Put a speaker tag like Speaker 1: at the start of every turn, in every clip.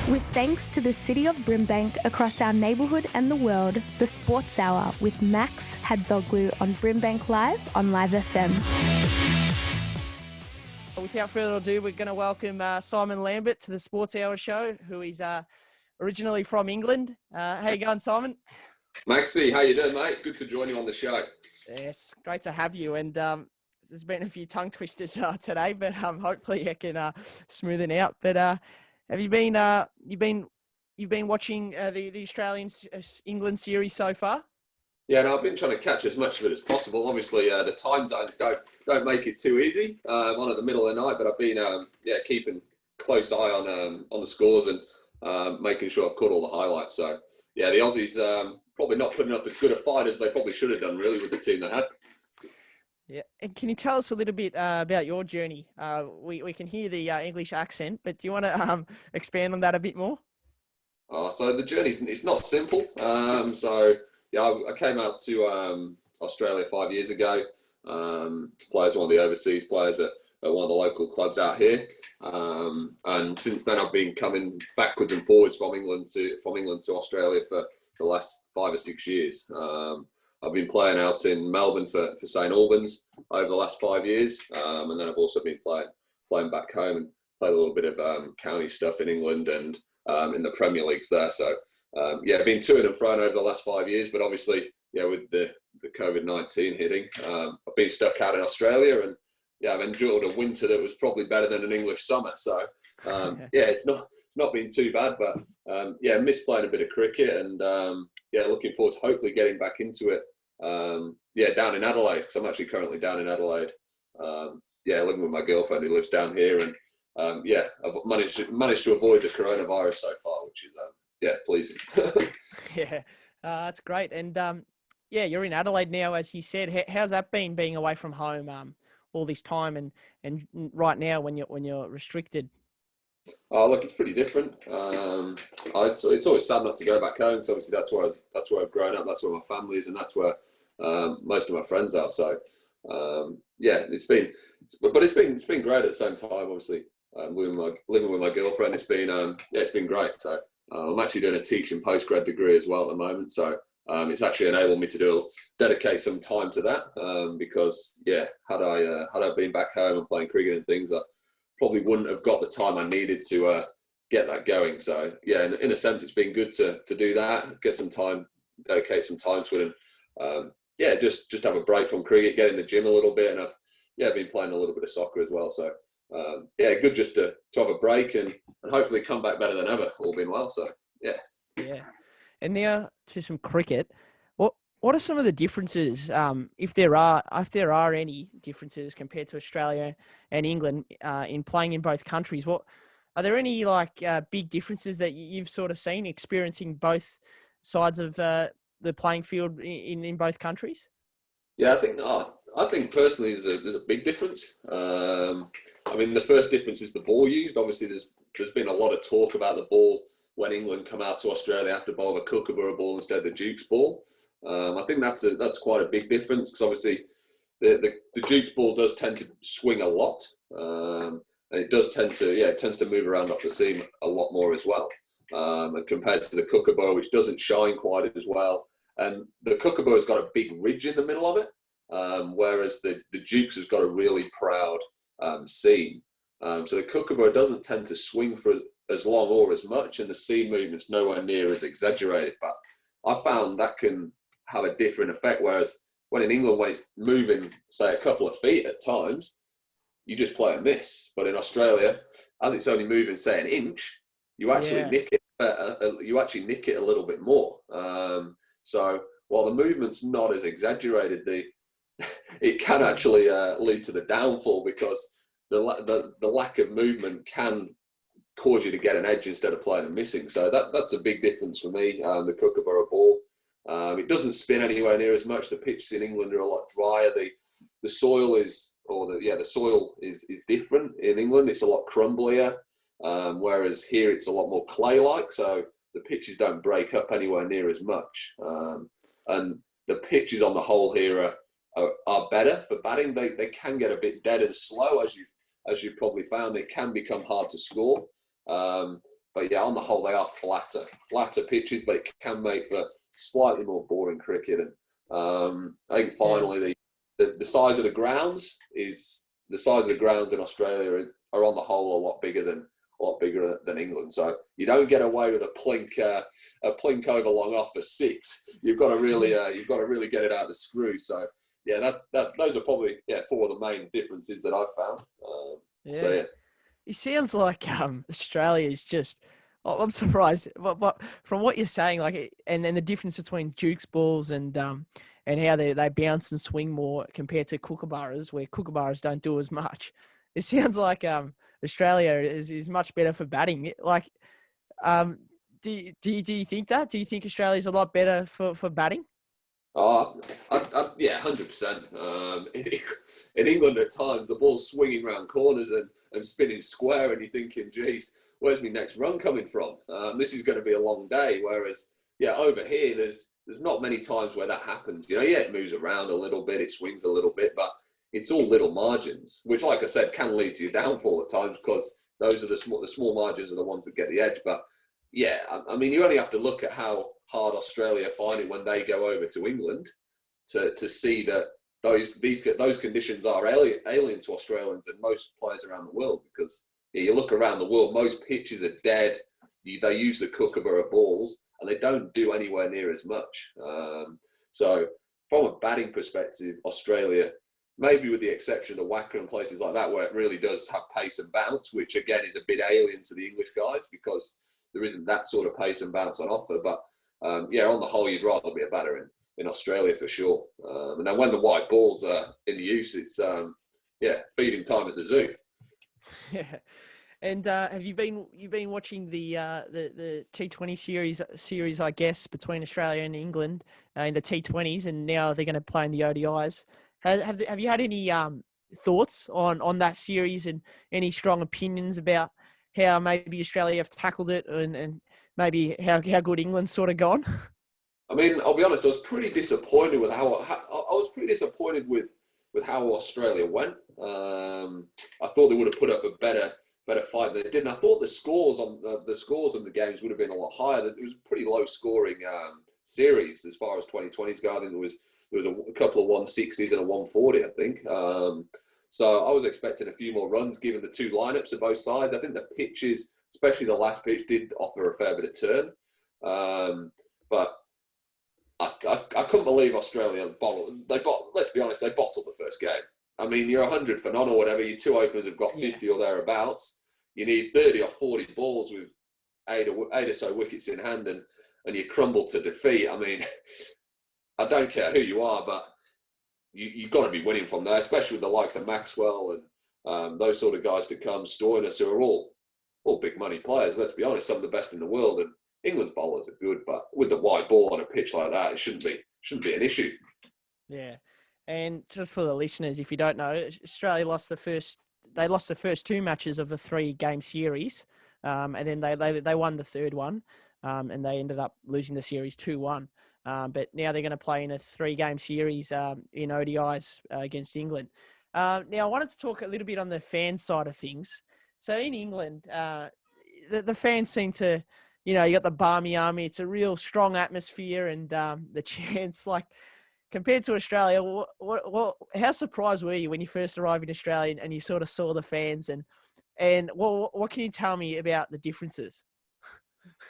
Speaker 1: With thanks to the city of BRIMBANK across our neighbourhood and the world, the Sports Hour with Max Hatzoglou on BRIMBANK Live on Live FM.
Speaker 2: Without further ado, we're going to welcome Simon Lambert to the Sports Hour show, who is originally from England. How you going, Simon?
Speaker 3: Maxie, how you doing, mate? Good to join you on the show.
Speaker 2: Yes, great to have you. And there's been a few tongue twisters today, but hopefully you can smooth it out. But have you been you've been watching the Australian England series so far?
Speaker 3: Yeah, no, I've been trying to catch as much of it as possible. Obviously, the time zones don't make it too easy. On at the middle of the night, but I've been keeping close eye on the scores and making sure I've caught all the highlights. So yeah, the Aussies probably not putting up as good a fight as they probably should have done, really, with the team they had.
Speaker 2: Yeah, and can you tell us a little bit about your journey? We can hear the English accent, but do you want to expand on that a bit more?
Speaker 3: So the journey it's not simple. I came out to Australia 5 years ago to play as one of the overseas players at one of the local clubs out here, and since then I've been coming backwards and forwards from England to Australia for the last 5 or 6 years. I've been playing out in Melbourne for St Albans over the last 5 years, and then I've also been playing back home and played a little bit of county stuff in England and in the Premier Leagues there. So I've been to and fro over the last 5 years, but obviously, with the COVID-19 hitting, I've been stuck out in Australia, and I've endured a winter that was probably better than an English summer. So it's not been too bad, but missed playing a bit of cricket, and looking forward to hopefully getting back into it. Down in Adelaide, because I'm actually currently down in Adelaide. Living with my girlfriend who lives down here, and I've managed to avoid the coronavirus so far, which is pleasing.
Speaker 2: That's great. And you're in Adelaide now, as you said. How's that been, being away from home all this time, and right now when you're restricted?
Speaker 3: Oh, look, it's pretty different. It's always sad not to go back home, because obviously that's where I've grown up, that's where my family is, and that's where most of my friends are. So it's been great at the same time. Obviously, living with my girlfriend, it's been great. So I'm actually doing a teaching postgrad degree as well at the moment. So it's actually enabled me to dedicate some time to that, because had I been back home and playing cricket and things, I probably wouldn't have got the time I needed to get that going. So in a sense, it's been good to do that, get some time, dedicate some time to it, and just have a break from cricket, get in the gym a little bit, and I've been playing a little bit of soccer as well. So good just to have a break and hopefully come back better than ever, all being well. So
Speaker 2: yeah. And now to some cricket. What are some of the differences, if there are any differences compared to Australia and England in playing in both countries? Are there any big differences that you've sort of seen, experiencing both sides of the playing field in both countries?
Speaker 3: Yeah, I think personally there's a big difference. The first difference is the ball used. Obviously, there's been a lot of talk about the ball when England come out to Australia after bowl a kookaburra ball instead of the Duke's ball. I think that's quite a big difference, because obviously the Duke's ball does tend to swing a lot, and it does tend to move around off the seam a lot more as well, and compared to the kookaburra, which doesn't shine quite as well. And the kookaburra's got a big ridge in the middle of it, whereas the Duke's has got a really proud seam. So the kookaburra doesn't tend to swing for as long or as much, and the seam movement's nowhere near as exaggerated. But I found that can have a different effect, whereas when in England, when it's moving, say, a couple of feet at times, you just play a miss. But in Australia, as it's only moving, say, an inch, you actually nick it. You actually nick it a little bit more. So while the movement's not as exaggerated, it can actually lead to the downfall, because the lack of movement can cause you to get an edge instead of playing a missing. So that's a big difference for me. The kookaburra ball, it doesn't spin anywhere near as much. The pitches in England are a lot drier. The soil is different in England. It's a lot crumblier, whereas here it's a lot more clay-like. So the pitches don't break up anywhere near as much. And the pitches on the whole here are better for batting. They can get a bit dead and slow, as you've probably found. They can become hard to score. But yeah, on the whole, they are flatter pitches, but it can make for slightly more boring cricket. And I think finally the size of the grounds in Australia are on the whole a lot bigger than England. So you don't get away with a plink over long off for 6. You've got to really get it out of the screw. So yeah, those are probably 4 of the main differences that I've found. So yeah.
Speaker 2: It sounds like Australia is just. I'm surprised, but from what you're saying, and then the difference between Duke's balls and how they bounce and swing more compared to Kookaburras, where Kookaburras don't do as much. It sounds like Australia is much better for batting. Do you think that? Do you think Australia's a lot better for batting?
Speaker 3: Yeah, 100%. In England, at times, the ball's swinging around corners and spinning square, and you're thinking, geez, where's my next run coming from? This is going to be a long day. Whereas, over here, there's not many times where that happens. It moves around a little bit, it swings a little bit, but it's all little margins, which, like I said, can lead to your downfall at times because those are the small margins are the ones that get the edge. But yeah, I mean, you only have to look at how hard Australia find it when they go over to England to see that those conditions are alien to Australians and most players around the world. Because you look around the world, most pitches are dead. They use the Kookaburra balls, and they don't do anywhere near as much. So from a batting perspective, Australia, maybe with the exception of the Wacker and places like that, where it really does have pace and bounce, which again is a bit alien to the English guys because there isn't that sort of pace and bounce on offer. But on the whole, you'd rather be a batter in Australia for sure. And then when the white balls are in use, it's feeding time at the zoo.
Speaker 2: Yeah. And have you been watching the T20 series, I guess, between Australia and England in the T20s, and now they're going to play in the ODIs? Have you had any thoughts on that series and any strong opinions about how maybe Australia have tackled it and maybe how good England's sort of gone?
Speaker 3: I mean, I'll be honest, I was pretty disappointed with how Australia went. I thought they would have put up a better fight than they did. And I thought the scores on the games would have been a lot higher. It was a pretty low scoring series as far as 2020s go. I think there was a couple of 160s and a 140, I think. So I was expecting a few more runs given the two lineups of both sides. I think the pitches, especially the last pitch, did offer a fair bit of turn. But I couldn't believe Australia let's be honest, they bottled the first game. I mean, you're 100 for none or whatever. Your two openers have got 50 or thereabouts. You need 30 or 40 balls with eight or so wickets in hand, and you crumble to defeat. I mean, I don't care who you are, but you've got to be winning from there, especially with the likes of Maxwell and those sort of guys to come, Stoinis, who are all big money players. Let's be honest, some of the best in the world. And England's bowlers are good, but with the white ball on a pitch like that, it shouldn't be an issue. Yeah.
Speaker 2: And just for the listeners, if you don't know, Australia lost the first 2 matches of the 3-game series, and then they won the third one, and they ended up losing the series 2-1. But now they're going to play in a 3-game series in ODIs against England. Now, I wanted to talk a little bit on the fan side of things. So in England, the fans seem to, you got the Barmy Army. It's a real strong atmosphere, and the chants, compared to Australia, how surprised were you when you first arrived in Australia and you sort of saw the fans, and what can you tell me about the differences?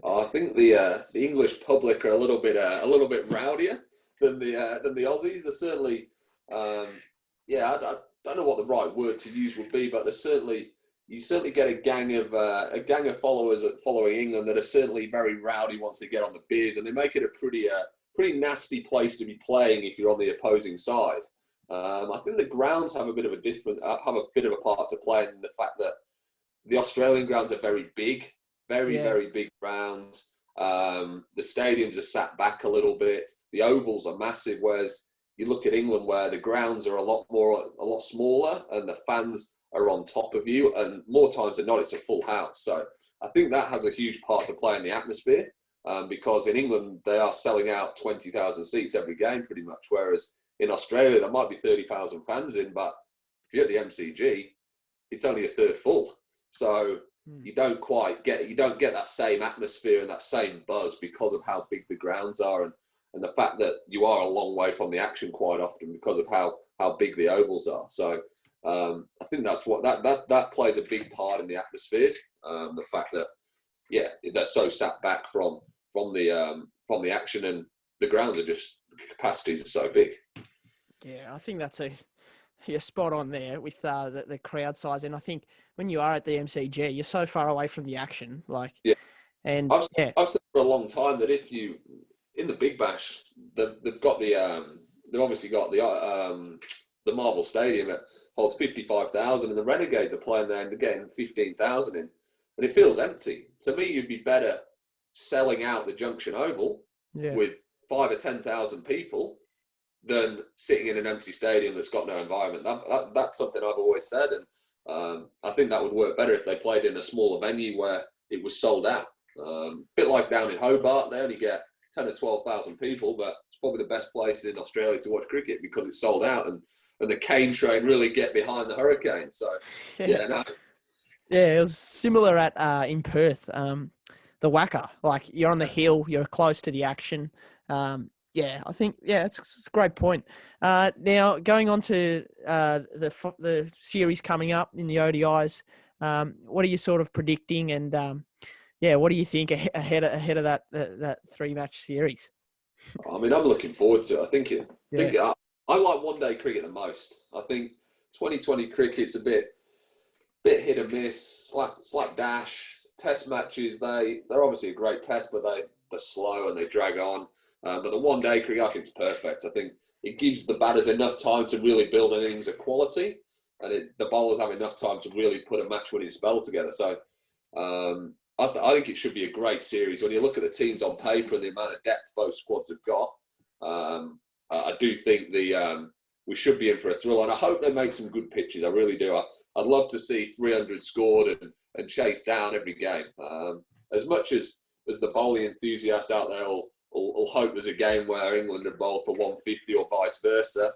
Speaker 3: I think the English public are a little bit rowdier than the Aussies. They're certainly, I don't know what the right word to use would be, but you certainly get a gang of followers following England that are certainly very rowdy once they get on the beers, and they make it a pretty nasty place to be playing if you're on the opposing side. I think the grounds have a bit of a part to play in the fact that the Australian grounds are very big, very big grounds. The stadiums are sat back a little bit. The ovals are massive, whereas you look at England where the grounds are a lot smaller and the fans are on top of you, and more times than not, it's a full house. So I think that has a huge part to play in the atmosphere. Because in England, they are selling out 20,000 seats every game pretty much, whereas in Australia, there might be 30,000 fans in, but if you're at the MCG, it's only a third full. So you don't get that same atmosphere and that same buzz because of how big the grounds are and the fact that you are a long way from the action quite often because of how big the ovals are. So I think that's what that plays a big part in the atmospheres. The fact that they're so sat back from the action, and the grounds are just, the capacities are so big.
Speaker 2: Yeah, I think that's you're spot on there with the crowd size, and I think when you are at the MCG, you're so far away from the action, like and
Speaker 3: I've said for a long time that if you in the Big Bash, they've got they've obviously got the Marvel Stadium that holds 55,000, and the Renegades are playing there and they're getting 15,000 in, and it feels empty. To me, you'd be better selling out the Junction Oval with 5,000 or 10,000 people than sitting in an empty stadium that's got no environment. That's something I've always said, and I think that would work better if they played in a smaller venue where it was sold out. Bit like down in Hobart, they only get 10 or 12,000 people, but it's probably the best place in Australia to watch cricket because it's sold out, and the cane train really get behind the Hurricanes. So,
Speaker 2: Yeah, it was similar at in Perth. The Wacker, like you're on the hill, you're close to the action. I think it's a great point. Now going on to the series coming up in the ODIs, what are you sort of predicting, and what do you think ahead of that 3-match series?
Speaker 3: I mean, I'm looking forward to it. I like one-day cricket the most. I think 2020 cricket's a bit hit and miss, slapdash. Test matches, they're obviously a great test, but they're slow and they drag on. But the one-day cricket, I think, is perfect. I think it gives the batters enough time to really build an innings of quality, and the bowlers have enough time to really put a match-winning spell together. So I think it should be a great series. When you look at the teams on paper and the amount of depth both squads have got, I do think we should be in for a thrill, and I hope they make some good pitches. I really do. I'd love to see 300 scored and chased down every game. As much as the bowling enthusiasts out there will hope there's a game where England are bowled for 150 or vice versa,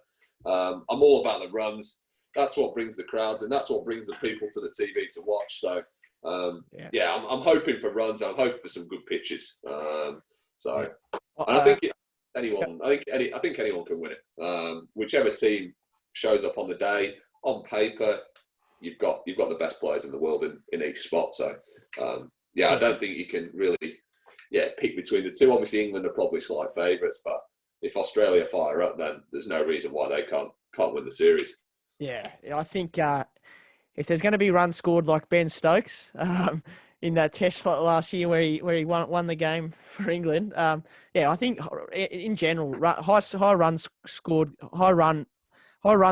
Speaker 3: I'm all about the runs. That's what brings the crowds, and that's what brings the people to the TV to watch. So, I'm hoping for runs. I'm hoping for some good pitches. And I think anyone can win it. Whichever team shows up on the day, on paper, you've got the best players in the world in each spot. So, I don't think you can really, pick between the two. Obviously, England are probably slight favourites, but if Australia fire up, then there's no reason why they can't win the series. Yeah,
Speaker 2: I think if there's going to be runs scored like Ben Stokes in that test last year where he won the game for England, I think in general high run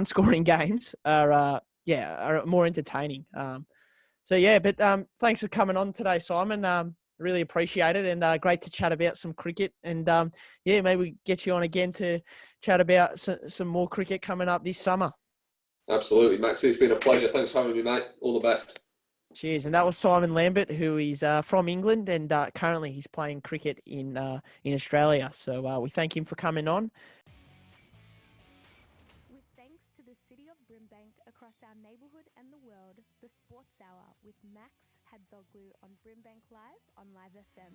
Speaker 2: scoring games are more entertaining. But thanks for coming on today, Simon. Really appreciate it, and great to chat about some cricket. And maybe we get you on again to chat about some more cricket coming up this summer.
Speaker 3: Absolutely, Max. It's been a pleasure. Thanks for having me, mate. All the best.
Speaker 2: Cheers. And that was Simon Lambert, who is from England, and currently he's playing cricket in Australia. So we thank him for coming on.
Speaker 1: With thanks to the city of BRIMBANK across our neighbourhood and the world, the Sports Hour with Max Hatzoglou on BRIMBANK Live on Live FM.